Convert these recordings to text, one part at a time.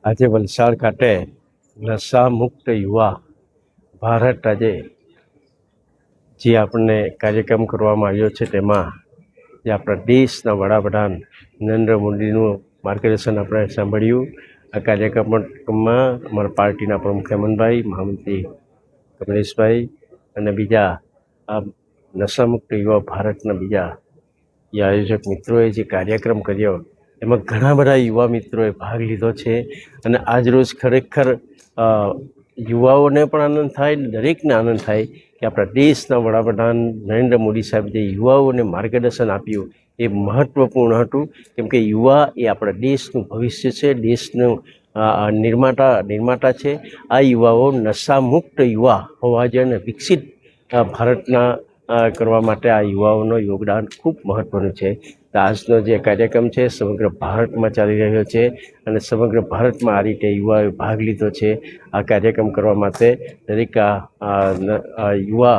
આજે વલસાડ ખાતે નશા મુક્ત યુવા ભારત આજે જે આપણને કાર્યક્રમ કરવામાં આવ્યો છે તેમાં જે આપણા દેશના વડાપ્રધાન નરેન્દ્ર મોદીનું માર્ગદર્શન આપણે સાંભળ્યું। આ કાર્યક્રમમાં અમારા પાર્ટીના પ્રમુખ હેમંતભાઈ, મહામંત્રી કમલેશભાઈ અને બીજા આ નશામુક્ત યુવા ભારતના બીજા એ આયોજક મિત્રોએ જે કાર્યક્રમ કર્યો એમાં ઘણા બધા યુવા મિત્રોએ ભાગ લીધો છે અને આજરોજ ખરેખર યુવાઓને પણ આનંદ થાય, દરેકને આનંદ થાય કે આપણા દેશના વડાપ્રધાન નરેન્દ્ર મોદી સાહેબ જે યુવાઓને માર્ગદર્શન આપ્યું એ મહત્ત્વપૂર્ણ હતું, કેમ કે યુવા એ આપણા દેશનું ભવિષ્ય છે, દેશનું નિર્માતા છે। આ યુવાઓ નશામુક્ત યુવા હોવા જોઈએ અને વિકસિત ભારતના કરવા માટે આ યુવાઓનું યોગદાન ખૂબ મહત્ત્વનું છે। તો આજનો જે કાર્યક્રમ છે સમગ્ર ભારતમાં ચાલી રહ્યો છે અને સમગ્ર ભારતમાં આ રીતે યુવાઓએ ભાગ લીધો છે। આ કાર્યક્રમ કરવા માટે દરેક યુવા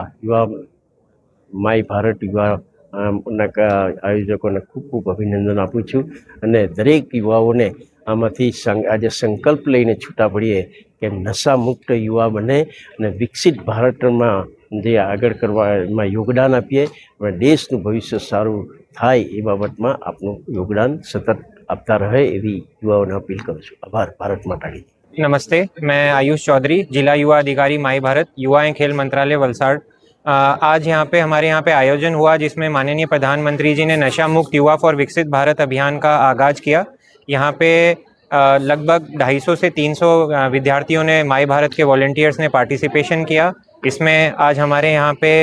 માય ભારત યુવાના આયોજકોને ખૂબ ખૂબ અભિનંદન આપું છું અને દરેક યુવાઓને આમાંથી આજે સંકલ્પ લઈને છૂટા પડીએ કે નશામુક્ત યુવા બને અને વિકસિત ભારતમાં જે આગળ કરવા એમાં યોગદાન આપીએ અને દેશનું ભવિષ્ય સારું થાય એ બાબતમાં આપનું યોગદાન સતત આપતા રહે એવી યુવાઓને અપીલ કરું છું। આભાર। ભારત માતા કી। नमस्ते, मैं आयुष चौधरी, जिला युवा अधिकारी माई भारत, युवा एवं खेल मंत्रालय वलसाड़। आज यहाँ पे हमारे यहाँ पे आयोजन हुआ जिसमें माननीय प्रधानमंत्री जी ने नशा मुक्त युवा फॉर विकसित भारत अभियान का आगाज किया। यहाँ पे लगभग 250 से 300 विद्यार्थियों ने माई भारत के वॉलंटियर्स ने पार्टिसिपेशन किया। इसमें आज हमारे यहाँ पे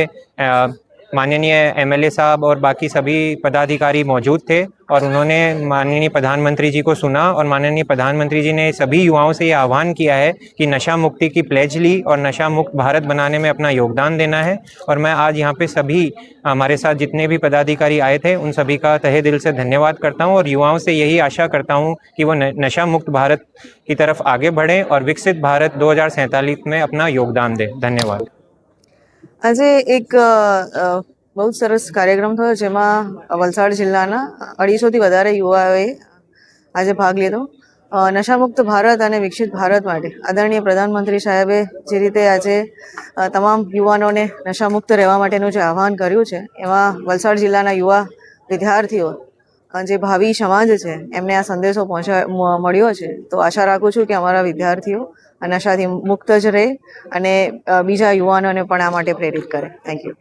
माननीय एमएलए साहब और बाकी सभी पदाधिकारी मौजूद थे और उन्होंने माननीय प्रधानमंत्री जी को सुना और माननीय प्रधानमंत्री जी ने सभी युवाओं से ये आह्वान किया है कि नशा मुक्ति की प्लेज ली और नशा मुक्त भारत बनाने में अपना योगदान देना है। और मैं आज यहाँ पे सभी हमारे साथ जितने भी पदाधिकारी आए थे उन सभी का तहे दिल से धन्यवाद करता हूँ और युवाओं से यही आशा करता हूँ कि वो नशा मुक्त भारत की तरफ आगे बढ़ें और विकसित भारत 2047 में अपना योगदान दें। धन्यवाद। આજે એક બહુ સરસ કાર્યક્રમ થયો જેમાં વલસાડ જિલ્લાના 250થી વધારે યુવાઓએ આજે ભાગ લીધો। નશામુક્ત ભારત અને વિકસિત ભારત માટે આદરણીય પ્રધાનમંત્રી સાહેબે જે રીતે આજે તમામ યુવાનોને નશામુક્ત રહેવા માટેનું જે આહ્વાન કર્યું છે એમાં વલસાડ જિલ્લાના યુવા વિદ્યાર્થીઓ જે ભાવિ સમાજ છે એમને આ સંદેશો મળ્યો છે। તો આશા રાખું છું કે અમારા વિદ્યાર્થીઓ નશાથી મુક્ત જ રહે અને બીજા યુવાનોને પણ આ માટે પ્રેરિત કરે। Thank you.